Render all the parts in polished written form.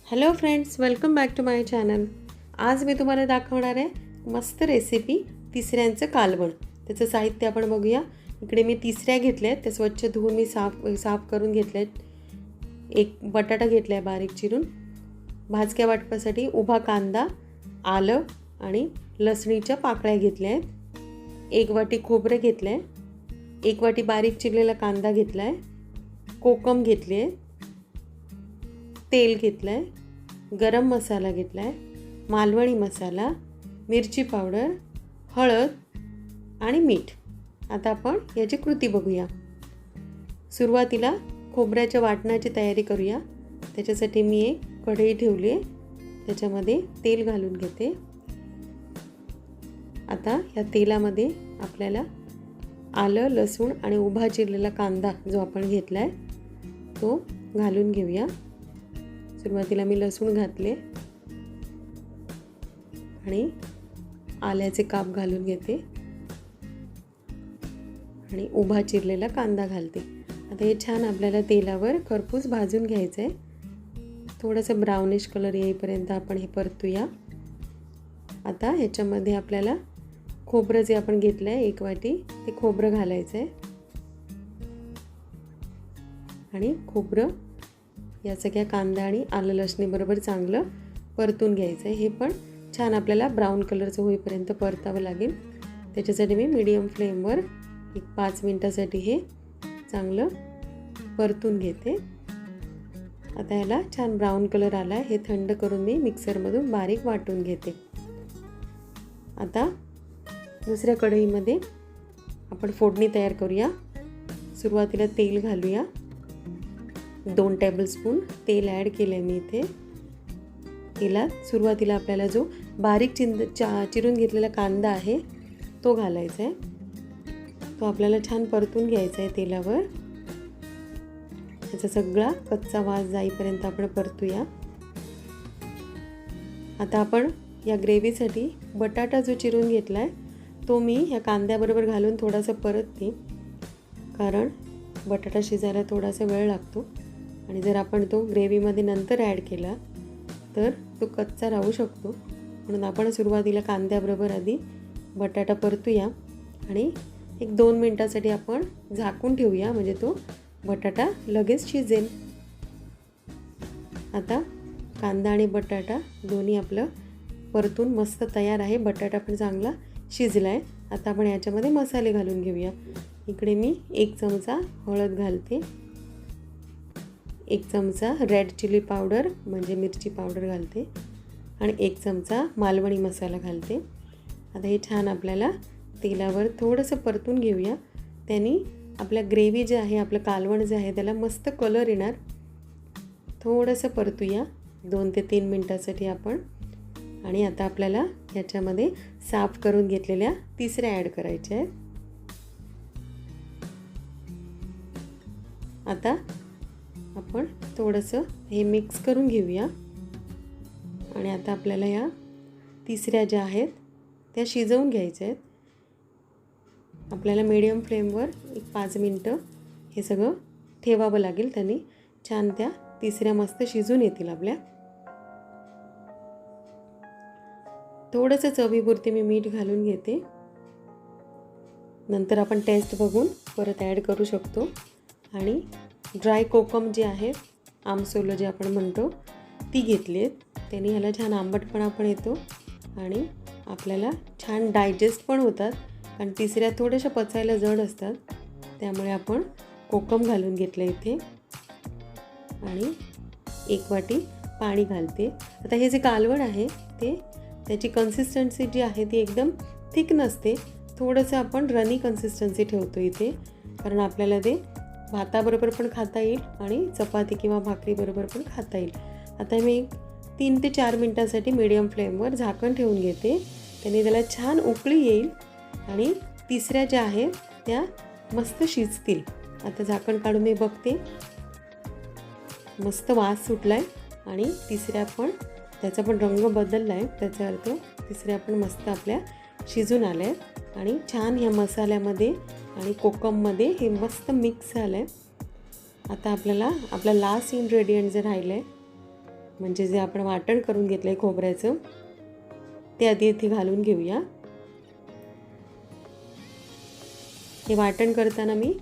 Hello friends, welcome back to my channel. आज मी तुम्हाला दाखवणार आहे मस्त रेसिपी तिसऱ्यांचं कालवण. त्याचं साहित्य आपण बघूया. इकडे मी तिसऱ्या घेतल्या आहेत, त्या स्वच्छ धुवून मी साफ करून घेतल्या आहेत. एक बटाटा घेतला आहे बारीक चिरून. भाजक्या वाटपासाठी उभा कांदा, आलं आणि लसणीच्या पाकळ्या घेतल्या आहेत. एक वाटी खोबरं घेतलं आहे. एक वाटी बारीक चिरलेला कांदा घेतला आहे. कोकम घेतली आहे. तेल घेतलं आहे. गरम मसाला घेतला आहे. मालवणी मसाला, मिरची पावडर, हळद आणि मीठ. आता आपण याची कृती बघूया. सुरुवातीला खोबऱ्याच्या वाटणाची तयारी करूया. त्याच्यासाठी मी एक कढई ठेवली आहे. त्याच्यामध्ये तेल घालून घेते. आता या तेलामध्ये आपल्याला आलं, लसूण आणि उभा चिरलेला कांदा जो आपण घेतला आहे तो घालून घेऊया. सुरुवातीला मी लसूण घातले आणि आल्याचे काप घालून घेते आणि उभा चिरलेला कांदा घालते. आता हे छान आपल्याला तेलावर खरपूस भाजून घ्यायचं आहे. थोडंसं ब्राउनिश कलर येईपर्यंत आपण हे परतूया. आता ह्याच्यामध्ये आपल्याला खोबरं जे आपण घेतलं आहे एक वाटी, ते खोबरं घालायचं आहे आणि खोबरं या सगळ्या कांदा आणि आलं लसणीबरोबर चांगलं परतून घ्यायचं आहे. हे पण छान आपल्याला ब्राऊन कलरचं होईपर्यंत परतावं लागेल. त्याच्यासाठी मी मीडियम फ्लेमवर 5 मिनटासाठी हे चांगलं परतून घेते. आता याला छान ब्राऊन कलर आला आहे. हे थंड करून मी मिक्सरमधून बारीक वाटून घेते. आता दुसऱ्या कढईमध्ये आपण फोडणी तयार करूया. सुरुवातीला तेल घालूया. 2 टेबलस्पून तेल ॲड केलं आहे मी इथे. तेलात सुरुवातीला आपल्याला जो बारीक चिरून घेतलेला कांदा आहे तो घालायचा आहे. तो आपल्याला छान परतून घ्यायचा आहे तेलावर. त्याचा सगळा कच्चा वास जाईपर्यंत आपण परतूया. आता आपण या ग्रेव्हीसाठी बटाटा जो चिरून घेतला आहे तो मी ह्या कांद्याबरोबर घालून थोडासा परतते, कारण बटाटा शिजायला थोडासा वेळ लागतो आणि जर आपण तो ग्रेव्हीमध्ये नंतर ॲड केला तर तो कच्चा राहू शकतो. म्हणून आपण सुरुवातीला कांद्याबरोबर आधी बटाटा परतूया आणि 1-2 मिनटासाठी आपण झाकून ठेवूया, म्हणजे तो बटाटा लगेच शिजेल. आता कांदा आणि बटाटा दोन्ही आपलं परतून मस्त तयार आहे. बटाटा पण चांगला शिजला आहे. आता आपण याच्यामध्ये मसाले घालून घेऊया. इकडे मी 1 चमचा हळद घालते. 1 चमचा रेड चिली पावडर म्हणजे मिरची पावडर घालते आणि 1 चमचा मालवणी मसाला घालते. आता हे छान आपल्याला तेलावर थोडंसं परतून घेऊया. त्यांनी आपल्या ग्रेव्ही जे आहे, आपलं कालवण जे आहे त्याला मस्त कलर येणार. थोडंसं परतूया 2 ते 3 मिनटासाठी आपण. आणि आता आपल्याला याच्यामध्ये साफ करून घेतलेल्या तिसऱ्या ॲड करायच्या आहेत. आता आपण थोडंसं हे मिक्स करून घेऊया आणि आता आपल्याला या तिसऱ्या ज्या आहेत त्या शिजवून घ्यायच्या आहेत. आपल्याला मीडियम फ्लेमवर 5 मिनटं हे सगळं ठेवावं लागेल. त्यांनी छान त्या तिसऱ्या मस्त शिजून येतील आपल्या. थोडंसं चवीपुरती मी मीठ घालून घेते. नंतर आपण टेस्ट बघून परत ॲड करू शकतो. आणि ड्राय कोकम जे आहे, आमसोलं जे आपण म्हणतो, ती घेतली आहेत. त्याने ह्याला छान आंबटपणा पण येतो आणि आपल्याला छान डायजेस्ट पण होतात, कारण तिसऱ्या थोड्याशा पचायला जड असतात. त्यामुळे आपण कोकम घालून घेतलं इथे आणि 1 वाटी पाणी घालते. आता हे जे कालवण आहे त्याची कन्सिस्टन्सी जी आहे ती एकदम थिक नसते. थोडंसं आपण रनी कन्सिस्टन्सी ठेवतो इथे, कारण आपल्याला ते भाताबरोबर पण खाता येईल आणि चपाती किंवा भाकरीबरोबर पण खाता येईल. आता मी 3 ते 4 मिनटासाठी मीडियम फ्लेमवर झाकण ठेवून घेते. त्याने त्याला छान उकळी येईल आणि तिसऱ्या ज्या आहेत त्या मस्त शिजतील. आता झाकण काढून मी बघते. मस्त वास सुटला आहे आणि तिसऱ्या पण त्याचा पण रंग बदलला आहे. त्याचा अर्थ तिसऱ्या पण मस्त आपल्या शिजून आल्या आहेत आणि छान ह्या मसाल्यामध्ये आणि कोकममध्ये हे मस्त मिक्स झालं आहे. आता आपल्याला आपला लास्ट इन्ग्रेडियंट जे राहिलं आहे म्हणजे जे आपण वाटण करून घेतलं आहे खोबऱ्याचं ते आधी इथे घालून घेऊया. हे वाटण करताना मी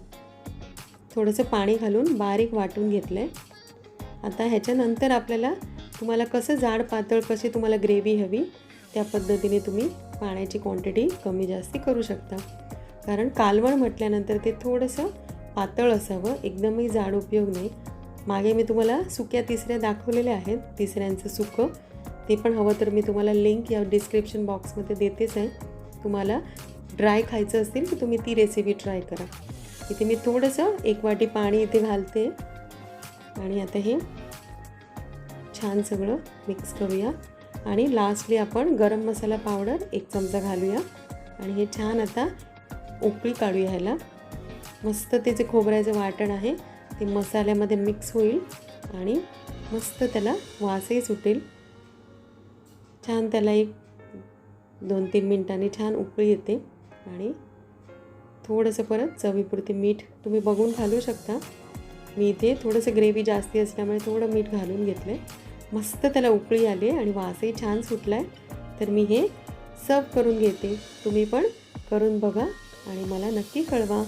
थोडंसं पाणी घालून बारीक वाटून घेतलं आहे. आता ह्याच्यानंतर आपल्याला तुम्हाला कसं जाड पातळ कशी तुम्हाला ग्रेव्ही हवी त्या पद्धतीने तुम्ही पाण्याची क्वांटिटी कमी जास्ती करू शकता. कारण कालवण म्हटल्यानंतर ते थोडंसं पातळ असावं, एकदमही जाड उपयोग नाही. मागे मी तुम्हाला सुक्या तिसऱ्या दाखवलेल्या आहेत, तिसऱ्यांचं सुकं, ते पण हवं तर मी तुम्हाला लिंक या डिस्क्रिप्शन बॉक्समध्ये देतेच आहे. तुम्हाला ड्राय खायचं असेल की तुम्ही ती रेसिपी ट्राय करा. इथे मी थोडंसं 1 वाटी पाणी इथे घालते आणि आता हे छान सगळं मिक्स करूया. आणि लास्टली आपण गरम मसाला पावडर 1 चमचा घालूया आणि हे छान आता उकळी काढूया. ह्याला मस्त ते जे खोबऱ्याचं वाटण आहे ते मसाल्यामध्ये मिक्स होईल आणि मस्त त्याला वासही सुटेल. छान त्याला 1-2-3 मिनिटांनी छान उकळी येते आणि थोडंसं परत चवीपुरते मीठ तुम्ही बघून घालू शकता. मी इथे थोडंसं ग्रेव्ही जास्ती असल्यामुळे थोडं मीठ घालून घेतलं आहे. मस्त त्याला उकळी आली आणि वासही छान सुटला आहे. तर मी हे सर्व करून घेते. तुम्ही पण करून बघा आणि मला नक्की कळवा.